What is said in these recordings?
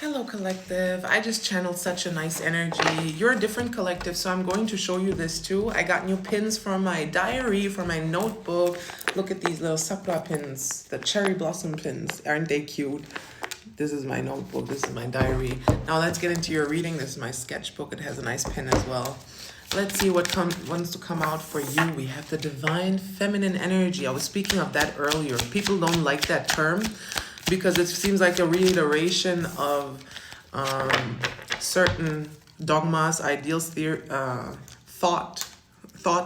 Hello, collective. I just channeled such a nice energy. You're a different collective, so I'm going to show you this too. I got new pins for my diary, for my notebook. Look at these little sakura pins, the cherry blossom pins. Aren't they cute? This is my notebook. This is my diary. Now let's get into your reading. This is my sketchbook. It has a nice pin as well. Let's see what wants to come out for you. We have the divine feminine energy. I was speaking of that earlier. People don't like that term because it seems like a reiteration of certain dogmas, ideals, thoughts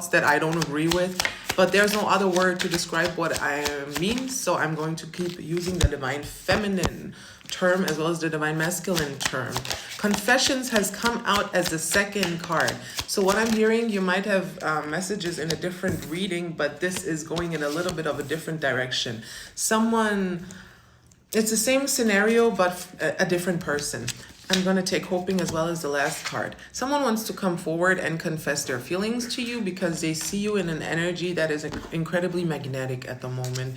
that I don't agree with. But there's no other word to describe what I mean, so I'm going to keep using the divine feminine term as well as the divine masculine term. Confessions has come out as the second card. So what I'm hearing, you might have messages in a different reading, but this is going in a little bit of a different direction. It's the same scenario, but a different person. I'm going to take hoping as well as the last card. Someone wants to come forward and confess their feelings to you because they see you in an energy that is incredibly magnetic at the moment.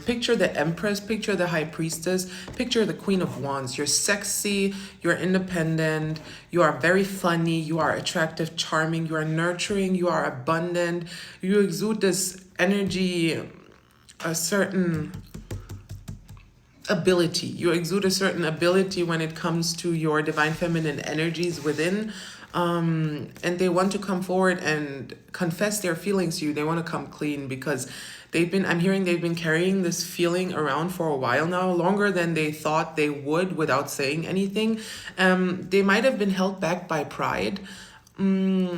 Picture the Empress, picture the High Priestess, picture the Queen of Wands. You're sexy, you're independent, you are very funny, you are attractive, charming, you are nurturing, you are abundant. You exude this energy, a certain ability. You exude a certain ability when it comes to your divine feminine energies within. And they want to come forward and confess their feelings to you. They want to come clean because I'm hearing they've been carrying this feeling around for a while now, longer than they thought they would without saying anything. They might have been held back by pride. They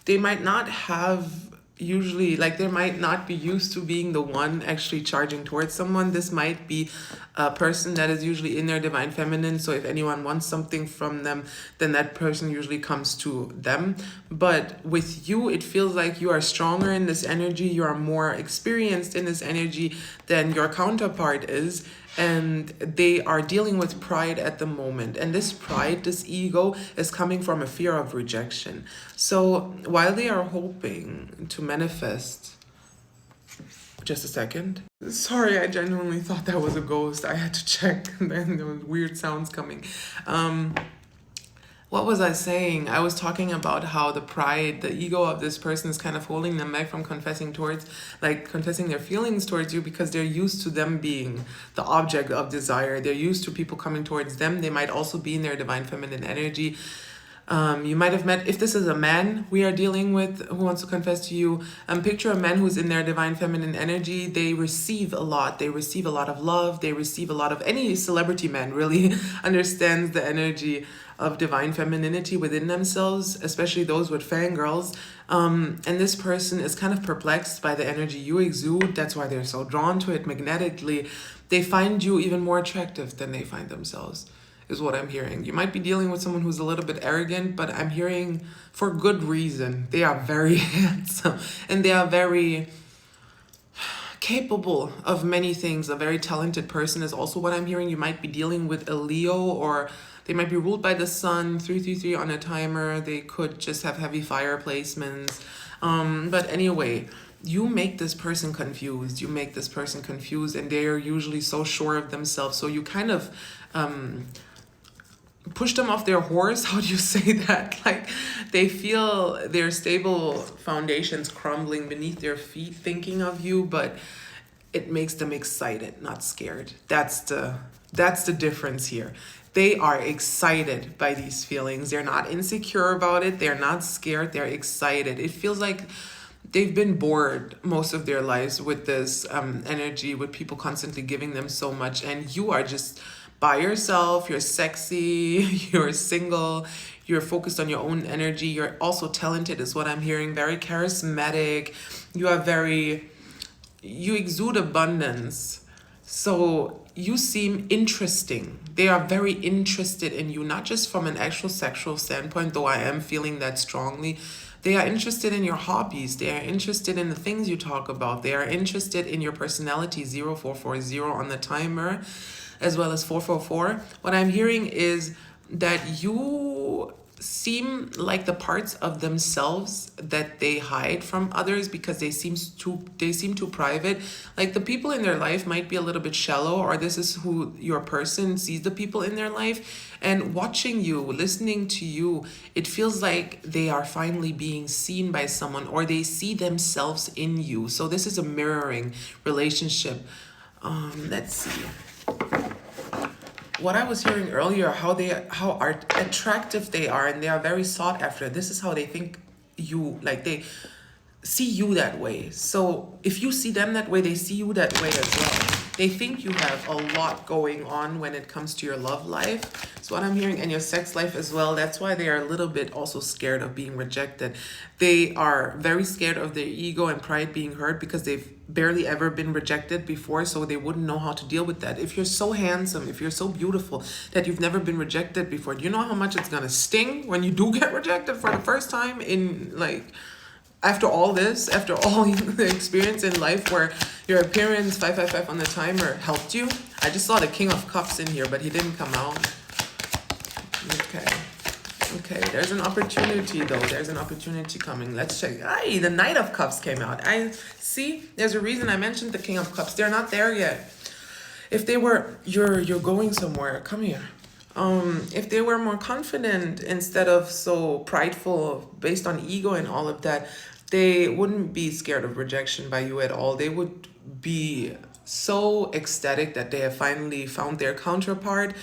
might not have they might not be used to being the one actually charging towards someone. This might be a person that is usually in their divine feminine, so if anyone wants something from them, then that person usually comes to them. But with you, it feels like you are stronger in this energy, you are more experienced in this energy than your counterpart is, and they are dealing with pride at the moment. And this pride, this ego, is coming from a fear of rejection. So while they are hoping to manifest, just a second. Sorry, I genuinely thought that was a ghost. I had to check, and then there was weird sounds coming. What was I saying? I was talking about how the pride, the ego of this person is kind of holding them back from confessing their feelings towards you because they're used to them being the object of desire. They're used to people coming towards them. They might also be in their divine feminine energy. You might have met, if this is a man we are dealing with who wants to confess to you, picture a man who's in their divine feminine energy. They receive a lot. They receive a lot of love. They receive a lot of, any celebrity man really understands the energy of divine femininity within themselves, especially those with fangirls. And this person is kind of perplexed by the energy you exude. That's why they're so drawn to it magnetically. They find you even more attractive than they find themselves, is what I'm hearing. You might be dealing with someone who's a little bit arrogant, but I'm hearing for good reason. They are very handsome and they are very capable of many things. A very talented person is also what I'm hearing. You might be dealing with a Leo, or they might be ruled by the sun, 333 on a timer. They could just have heavy fire placements. But anyway, you make this person confused. You make this person confused, and they are usually so sure of themselves. So you kind of push them off their horse. How do you say that? Like, they feel their stable foundations crumbling beneath their feet thinking of you, but it makes them excited, not scared. That's the difference here. They are excited by these feelings. They're not insecure about it. They're not scared. They're excited. It feels like they've been bored most of their lives with this energy, with people constantly giving them so much, and you are just by yourself. You're sexy, you're single, you're focused on your own energy. You're also talented is what I'm hearing, very charismatic. You exude abundance. So you seem interesting. They are very interested in you, not just from an actual sexual standpoint, though I am feeling that strongly. They are interested in your hobbies. They are interested in the things you talk about. They are interested in your personality, 0440 on the timer, as well as 444. What I'm hearing is that you seem like the parts of themselves that they hide from others because they seem too private. Like the people in their life might be a little bit shallow, or this is who your person sees the people in their life. And watching you, listening to you, it feels like they are finally being seen by someone, or they see themselves in you. So this is a mirroring relationship. Let's see what I was hearing earlier, how attractive they are, and they are very sought after. This is how they think you, like they see you that way. So if you see them that way, they see you that way as well. They think you have a lot going on when it comes to your love life. That's what I'm hearing, and your sex life as well. That's why they are a little bit also scared of being rejected. They are very scared of their ego and pride being hurt because they've barely ever been rejected before, so they wouldn't know how to deal with that. If you're so handsome, if you're so beautiful that you've never been rejected before, do you know how much it's gonna sting when you do get rejected for the first time in like after all this, after all the experience in life where your appearance 555 on the timer helped you? I just saw the King of Cups in here, but he didn't come out. Okay, there's an opportunity though. There's an opportunity coming. Let's check. Aye, the Knight of Cups came out. I see. There's a reason I mentioned the King of Cups. They're not there yet. If they were, you're going somewhere. Come here. If they were more confident instead of so prideful based on ego and all of that, they wouldn't be scared of rejection by you at all. They would be so ecstatic that they have finally found their counterpart.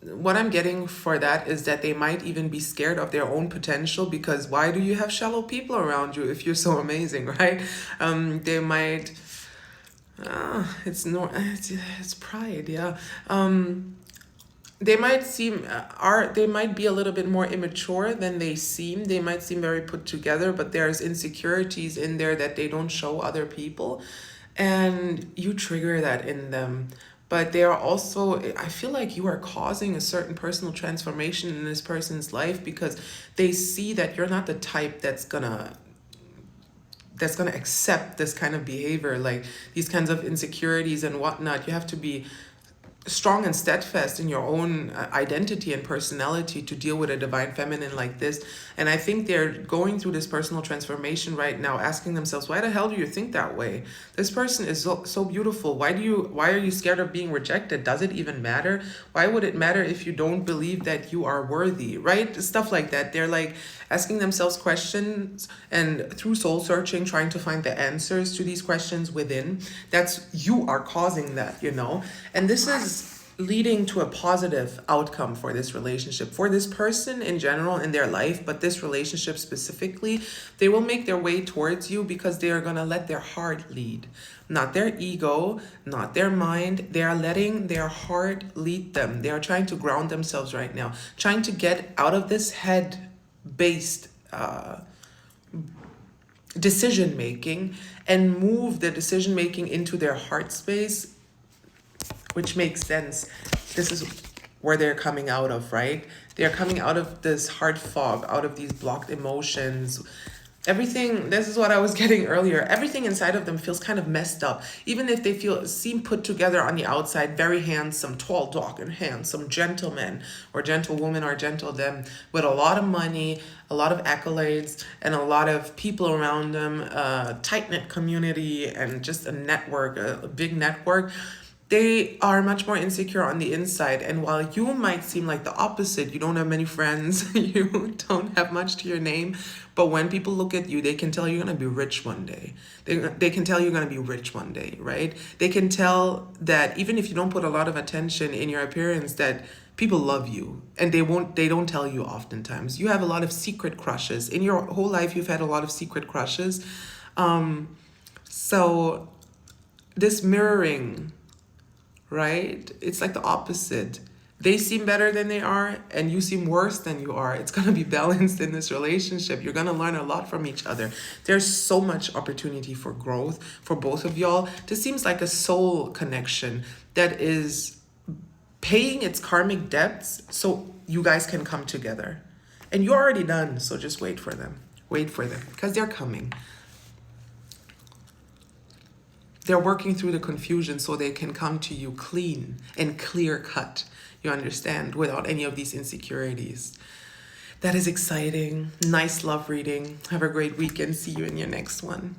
What I'm getting for that is that they might even be scared of their own potential, because why do you have shallow people around you if you're so amazing, right? They might, it's pride, yeah. They might they might be a little bit more immature than they seem. They might seem very put together, but there's insecurities in there that they don't show other people, and you trigger that in them. But they are also, I feel like you are causing a certain personal transformation in this person's life because they see that you're not the type that's gonna accept this kind of behavior, like these kinds of insecurities and whatnot. You have to be strong and steadfast in your own identity and personality to deal with a divine feminine like this. And I think they're going through this personal transformation right now, asking themselves, why the hell do you think that way? This person is so beautiful. Why are you scared of being rejected? Does it even matter? Why would it matter if you don't believe that you are worthy, right? Stuff like that. They're like asking themselves questions, and through soul searching, trying to find the answers to these questions within. That's, you are causing that, and this is leading to a positive outcome for this relationship, for this person in general in their life, but this relationship specifically. They will make their way towards you because they are going to let their heart lead, not their ego, not their mind. They are letting their heart lead them. They are trying to ground themselves right now, trying to get out of this head based decision making and move the decision making into their heart space, which makes sense. This is where they're coming out of, right? They're coming out of this heart fog, out of these blocked emotions. Everything, this is what I was getting earlier. Everything inside of them feels kind of messed up. Even if they seem put together on the outside, very handsome, tall, dark, and handsome gentleman or gentlewoman or gentle them with a lot of money, a lot of accolades, and a lot of people around them, a tight-knit community, and just a network, a big network. They are much more insecure on the inside. And while you might seem like the opposite, you don't have many friends, you don't have much to your name, but when people look at you, they can tell you're going to be rich one day. They can tell you're going to be rich one day, right? They can tell that even if you don't put a lot of attention in your appearance, that people love you, and they don't tell you oftentimes. You have a lot of secret crushes. In your whole life, you've had a lot of secret crushes. So this mirroring, right? It's like the opposite. They seem better than they are, and you seem worse than you are. It's going to be balanced in this relationship. You're going to learn a lot from each other. There's so much opportunity for growth for both of y'all. This seems like a soul connection that is paying its karmic debts so you guys can come together. And you're already done, so just wait for them. Wait for them, because they're coming. they're working through the confusion so they can come to you clean and clear cut, you understand, without any of these insecurities. That is exciting. Nice love reading. Have a great weekend. See you in your next one.